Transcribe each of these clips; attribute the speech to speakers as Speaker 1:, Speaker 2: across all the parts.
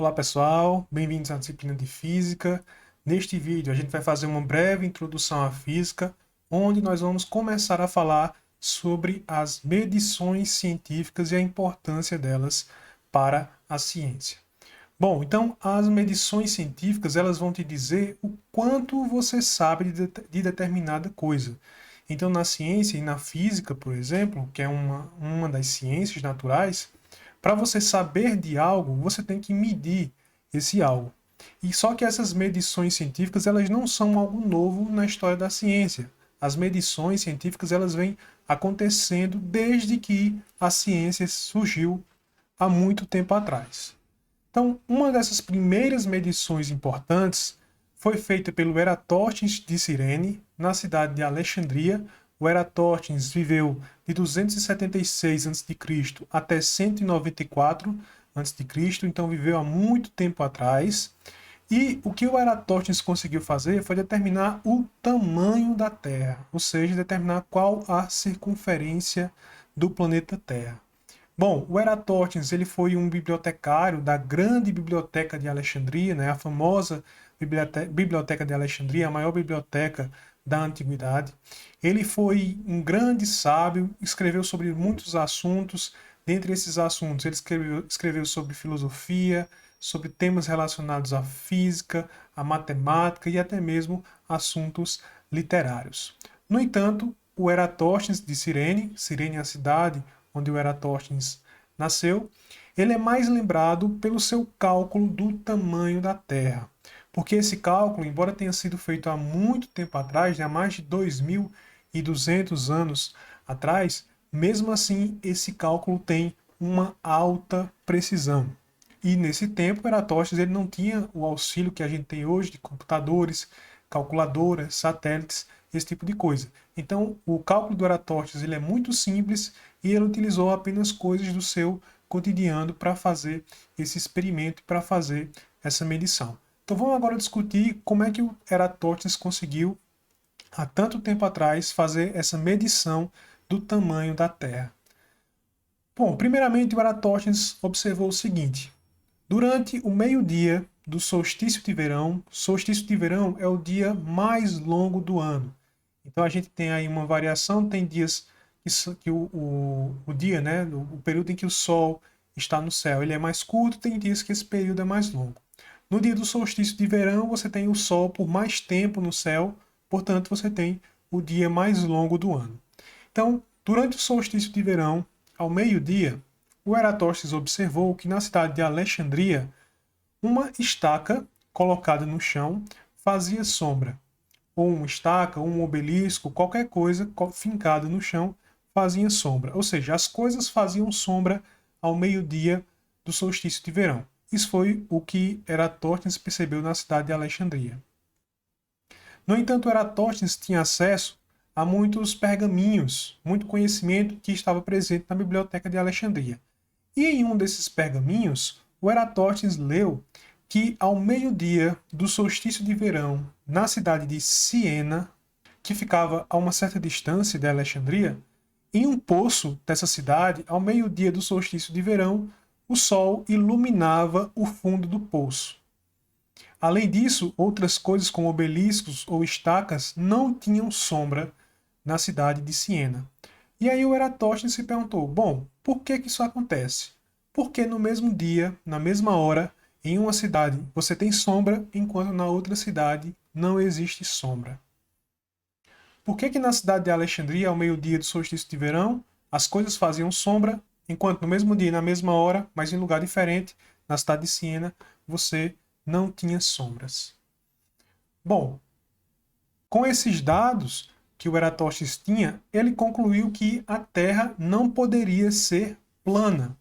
Speaker 1: Olá pessoal, bem-vindos à disciplina de Física. Neste vídeo a gente vai fazer uma breve introdução à física, onde nós vamos começar a falar sobre as medições científicas e a importância delas para a ciência. Bom, então as medições científicas elas vão te dizer o quanto você sabe de determinada coisa. Então na ciência e na física, por exemplo, que é uma das ciências naturais, para você saber de algo, você tem que medir esse algo. E só que essas medições científicas, elas não são algo novo na história da ciência. As medições científicas, elas vêm acontecendo desde que a ciência surgiu há muito tempo atrás. Então, uma dessas primeiras medições importantes foi feita pelo Eratóstenes de Cirene, na cidade de Alexandria. O Eratóstenes viveu de 276 a.C. até 194 a.C., então viveu há muito tempo atrás. E o que o Eratóstenes conseguiu fazer foi determinar o tamanho da Terra, ou seja, determinar qual a circunferência do planeta Terra. Bom, o Eratóstenes ele foi um bibliotecário da grande biblioteca de Alexandria, né, a famosa biblioteca de Alexandria, a maior biblioteca da antiguidade. Ele foi um grande sábio, escreveu sobre muitos assuntos. Dentre esses assuntos, ele escreveu sobre filosofia, sobre temas relacionados à física, à matemática e até mesmo assuntos literários. No entanto, o Eratóstenes de Cirene, Cirene é a cidade onde o Eratóstenes nasceu, ele é mais lembrado pelo seu cálculo do tamanho da Terra. Porque esse cálculo, embora tenha sido feito há muito tempo atrás, né, há mais de 2.200 anos atrás, mesmo assim esse cálculo tem uma alta precisão. E nesse tempo, Eratóstenes ele não tinha o auxílio que a gente tem hoje de computadores, calculadoras, satélites, esse tipo de coisa. Então, o cálculo do Eratóstenes ele é muito simples e ele utilizou apenas coisas do seu cotidiano para fazer esse experimento, para fazer essa medição. Então, vamos agora discutir como é que o Eratóstenes conseguiu, há tanto tempo atrás, fazer essa medição do tamanho da Terra. Bom, primeiramente, o Eratóstenes observou o seguinte: durante o meio-dia do solstício de verão é o dia mais longo do ano. Então a gente tem aí uma variação, tem dias que o dia, né, o período em que o Sol está no céu, ele é mais curto, tem dias que esse período é mais longo. No dia do solstício de verão, você tem o Sol por mais tempo no céu, portanto você tem o dia mais longo do ano. Então, durante o solstício de verão, ao meio-dia, o Eratóstenes observou que na cidade de Alexandria, uma estaca colocada no chão fazia sombra. Ou uma estaca, ou um obelisco, qualquer coisa fincada no chão fazia sombra. Ou seja, as coisas faziam sombra ao meio-dia do solstício de verão. Isso foi o que Eratóstenes percebeu na cidade de Alexandria. No entanto, Eratóstenes tinha acesso a muitos pergaminhos, muito conhecimento que estava presente na biblioteca de Alexandria. E em um desses pergaminhos, o Eratóstenes leu que ao meio-dia do solstício de verão, na cidade de Siena, que ficava a uma certa distância de Alexandria, em um poço dessa cidade, ao meio-dia do solstício de verão, o sol iluminava o fundo do poço. Além disso, outras coisas como obeliscos ou estacas não tinham sombra na cidade de Siena. E aí o Eratóstenes se perguntou, bom, por que isso acontece? Porque no mesmo dia, na mesma hora, em uma cidade você tem sombra, enquanto na outra cidade não existe sombra. Por que na cidade de Alexandria, ao meio-dia do solstício de verão, as coisas faziam sombra, enquanto no mesmo dia, na mesma hora, mas em lugar diferente, na cidade de Siena, você não tinha sombras? Bom, com esses dados que o Eratóstenes tinha, ele concluiu que a Terra não poderia ser plana.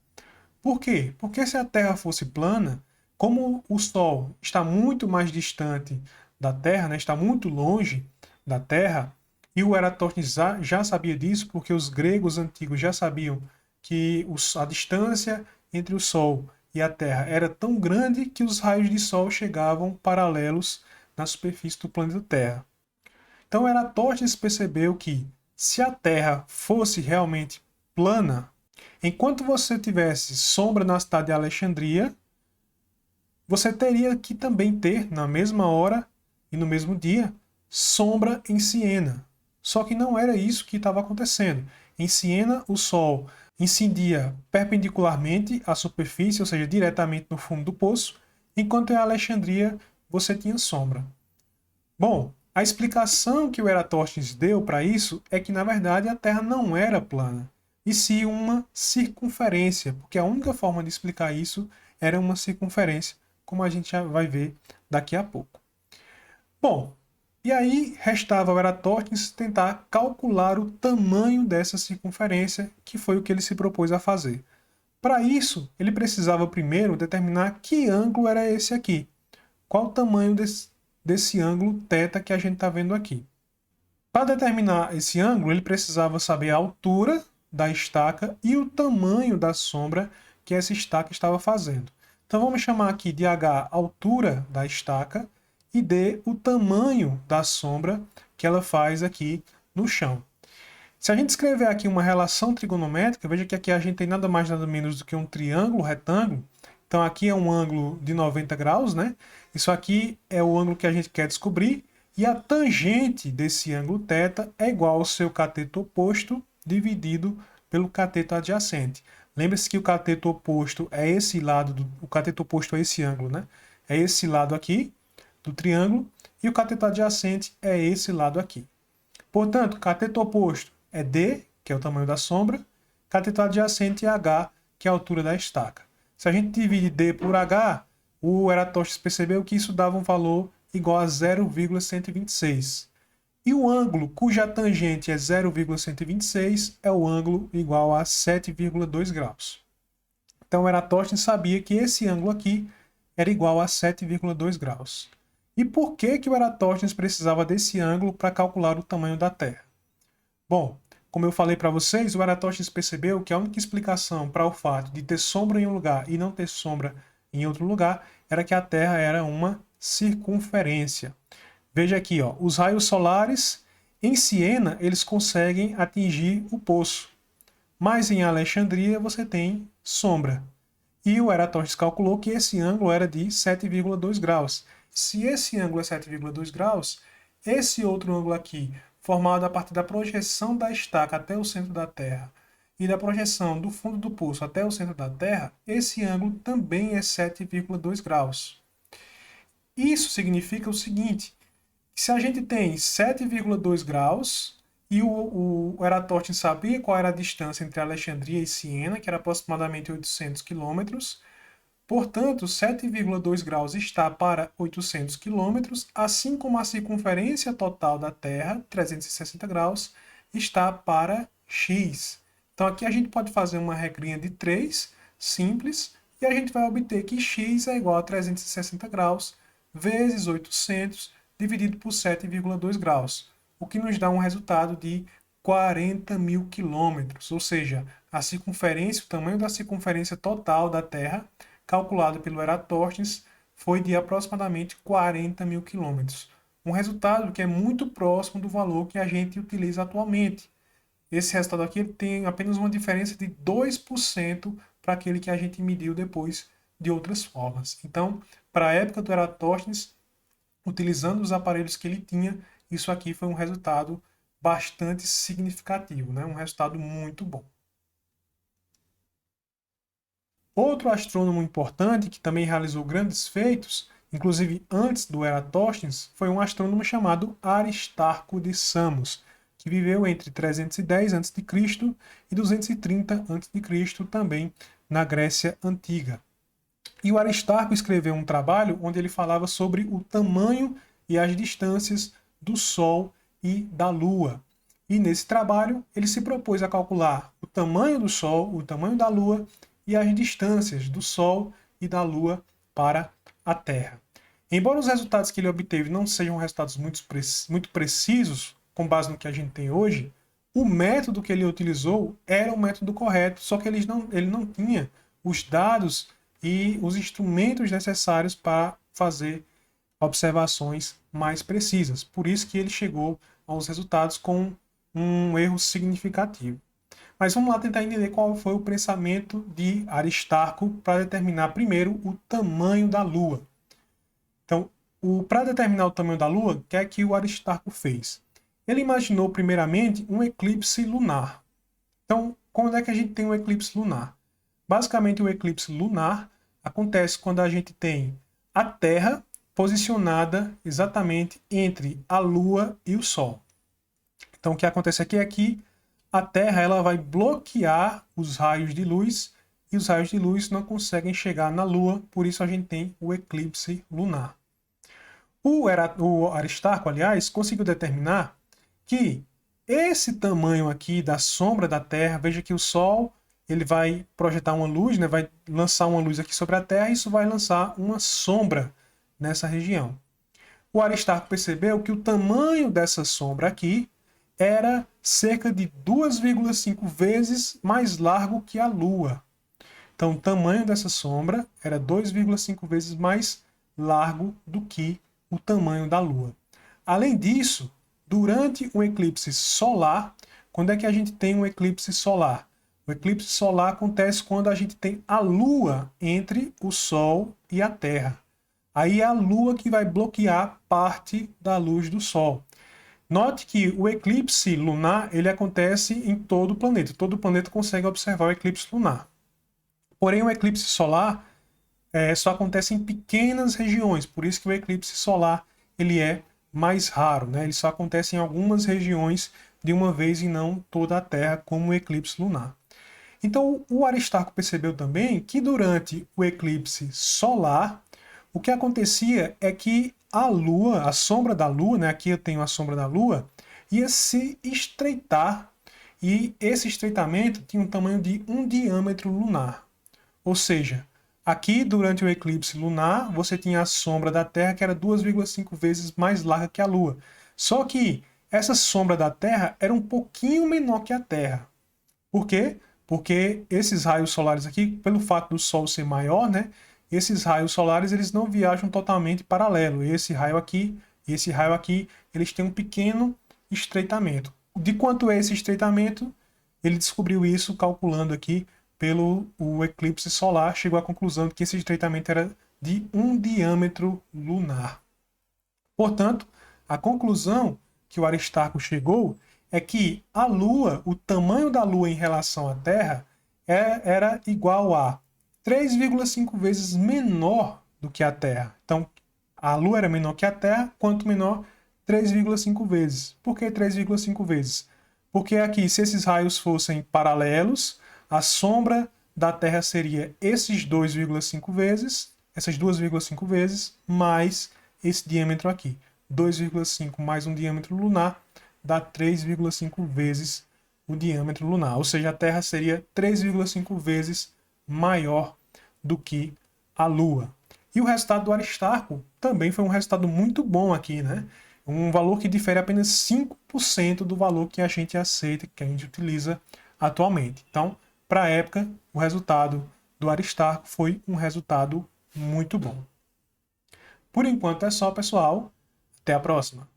Speaker 1: Por quê? Porque se a Terra fosse plana, como o Sol está muito mais distante da Terra, né, está muito longe da Terra, e o Eratóstenes já sabia disso, porque os gregos antigos já sabiam que a distância entre o Sol e a Terra era tão grande que os raios de Sol chegavam paralelos na superfície do planeta Terra. Então Eratóstenes percebeu que se a Terra fosse realmente plana, enquanto você tivesse sombra na cidade de Alexandria, você teria que também ter, na mesma hora e no mesmo dia, sombra em Siena. Só que não era isso que estava acontecendo. Em Siena, o Sol incidia perpendicularmente à superfície, ou seja, diretamente no fundo do poço, enquanto em Alexandria você tinha sombra. Bom, a explicação que o Eratóstenes deu para isso é que, na verdade, a Terra não era plana, e sim uma circunferência, porque a única forma de explicar isso era uma circunferência, como a gente já vai ver daqui a pouco. Bom, e aí restava ao Eratóstenes tentar calcular o tamanho dessa circunferência, que foi o que ele se propôs a fazer. Para isso, ele precisava primeiro determinar que ângulo era esse aqui. Qual o tamanho desse ângulo θ que a gente está vendo aqui. Para determinar esse ângulo, ele precisava saber a altura da estaca e o tamanho da sombra que essa estaca estava fazendo. Então vamos chamar aqui de H a altura da estaca e D o tamanho da sombra que ela faz aqui no chão. Se a gente escrever aqui uma relação trigonométrica, veja que aqui a gente tem nada mais nada menos do que um triângulo retângulo. Então aqui é um ângulo de 90 graus, né? Isso aqui é o ângulo que a gente quer descobrir. E a tangente desse ângulo θ é igual ao seu cateto oposto dividido pelo cateto adjacente. Lembre-se que o cateto oposto é esse lado, o cateto oposto é esse ângulo, né? É esse lado aqui do triângulo e o cateto adjacente é esse lado aqui. Portanto, cateto oposto é D, que é o tamanho da sombra, cateto adjacente é H, que é a altura da estaca. Se a gente divide D por H, o Eratóstenes percebeu que isso dava um valor igual a 0,126. E o ângulo cuja tangente é 0,126 é o ângulo igual a 7,2 graus. Então o Eratóstenes sabia que esse ângulo aqui era igual a 7,2 graus. E por que o Eratóstenes precisava desse ângulo para calcular o tamanho da Terra? Bom, como eu falei para vocês, o Eratóstenes percebeu que a única explicação para o fato de ter sombra em um lugar e não ter sombra em outro lugar era que a Terra era uma circunferência. Veja aqui, ó, os raios solares em Siena eles conseguem atingir o poço, mas em Alexandria você tem sombra. E o Eratóstenes calculou que esse ângulo era de 7,2 graus. Se esse ângulo é 7,2 graus, esse outro ângulo aqui, formado a partir da projeção da estaca até o centro da Terra e da projeção do fundo do poço até o centro da Terra, esse ângulo também é 7,2 graus. Isso significa o seguinte, que se a gente tem 7,2 graus e o Eratóstenes sabia qual era a distância entre Alexandria e Siena, que era aproximadamente 800 quilômetros, portanto, 7,2 graus está para 800 quilômetros, assim como a circunferência total da Terra, 360 graus, está para x. Então aqui a gente pode fazer uma regrinha de 3, simples, e a gente vai obter que x é igual a 360 graus vezes 800 dividido por 7,2 graus, o que nos dá um resultado de 40.000 quilômetros, ou seja, a circunferência, o tamanho da circunferência total da Terra, calculado pelo Eratóstenes, foi de aproximadamente 40.000 quilômetros. Um resultado que é muito próximo do valor que a gente utiliza atualmente. Esse resultado aqui tem apenas uma diferença de 2% para aquele que a gente mediu depois de outras formas. Então, para a época do Eratóstenes, utilizando os aparelhos que ele tinha, isso aqui foi um resultado bastante significativo, né? Um resultado muito bom. Outro astrônomo importante que também realizou grandes feitos, inclusive antes do Eratóstenes, foi um astrônomo chamado Aristarco de Samos, que viveu entre 310 a.C. e 230 a.C. também na Grécia Antiga. E o Aristarco escreveu um trabalho onde ele falava sobre o tamanho e as distâncias do Sol e da Lua. E nesse trabalho ele se propôs a calcular o tamanho do Sol, o tamanho da Lua e as distâncias do Sol e da Lua para a Terra. Embora os resultados que ele obteve não sejam resultados muito precisos, com base no que a gente tem hoje, o método que ele utilizou era o método correto, só que ele não tinha os dados e os instrumentos necessários para fazer observações mais precisas. Por isso que ele chegou aos resultados com um erro significativo. Mas vamos lá tentar entender qual foi o pensamento de Aristarco para determinar primeiro o tamanho da Lua. Então, para determinar o tamanho da Lua, o que é que o Aristarco fez? Ele imaginou primeiramente um eclipse lunar. Então, quando é que a gente tem um eclipse lunar? Basicamente, o eclipse lunar acontece quando a gente tem a Terra posicionada exatamente entre a Lua e o Sol. Então, o que acontece aqui é que a Terra ela vai bloquear os raios de luz e os raios de luz não conseguem chegar na Lua, por isso a gente tem o eclipse lunar. O Aristarco, aliás, conseguiu determinar que esse tamanho aqui da sombra da Terra, veja que o Sol ele vai projetar uma luz, né, vai lançar uma luz aqui sobre a Terra e isso vai lançar uma sombra nessa região. O Aristarco percebeu que o tamanho dessa sombra aqui era cerca de 2,5 vezes mais largo que a Lua. Então, o tamanho dessa sombra era 2,5 vezes mais largo do que o tamanho da Lua. Além disso, durante um eclipse solar, quando é que a gente tem um eclipse solar? O eclipse solar acontece quando a gente tem a Lua entre o Sol e a Terra. Aí é a Lua que vai bloquear parte da luz do Sol. Note que o eclipse lunar ele acontece em todo o planeta. Todo o planeta consegue observar o eclipse lunar. Porém, o eclipse solar só acontece em pequenas regiões. Por isso que o eclipse solar ele é mais raro. Né? Ele só acontece em algumas regiões de uma vez e não toda a Terra, como o eclipse lunar. Então, o Aristarco percebeu também que durante o eclipse solar, o que acontecia é que a Lua, a sombra da Lua, né, aqui eu tenho a sombra da Lua, ia se estreitar e esse estreitamento tinha um tamanho de um diâmetro lunar. Ou seja, aqui durante o eclipse lunar, você tinha a sombra da Terra que era 2,5 vezes mais larga que a Lua. Só que essa sombra da Terra era um pouquinho menor que a Terra. Por quê? Porque esses raios solares aqui, pelo fato do Sol ser maior, né? Esses raios solares eles não viajam totalmente paralelo. Esse raio aqui e esse raio aqui, eles têm um pequeno estreitamento. De quanto é esse estreitamento? Ele descobriu isso calculando aqui pelo o eclipse solar, chegou à conclusão de que esse estreitamento era de um diâmetro lunar. Portanto, a conclusão que o Aristarco chegou é que a Lua, o tamanho da Lua em relação à Terra, era igual a 3,5 vezes menor do que a Terra. Então, a Lua era menor que a Terra, quanto menor? 3,5 vezes. Por que 3,5 vezes? Porque aqui, se esses raios fossem paralelos, a sombra da Terra seria esses 2,5 vezes, essas 2,5 vezes, mais esse diâmetro aqui. 2,5 mais um diâmetro lunar dá 3,5 vezes o diâmetro lunar. Ou seja, a Terra seria 3,5 vezes maior do que a Lua. E o resultado do Aristarco também foi um resultado muito bom aqui, né? Um valor que difere apenas 5% do valor que a gente aceita, que a gente utiliza atualmente. Então, para a época, o resultado do Aristarco foi um resultado muito bom. Por enquanto é só, pessoal. Até a próxima.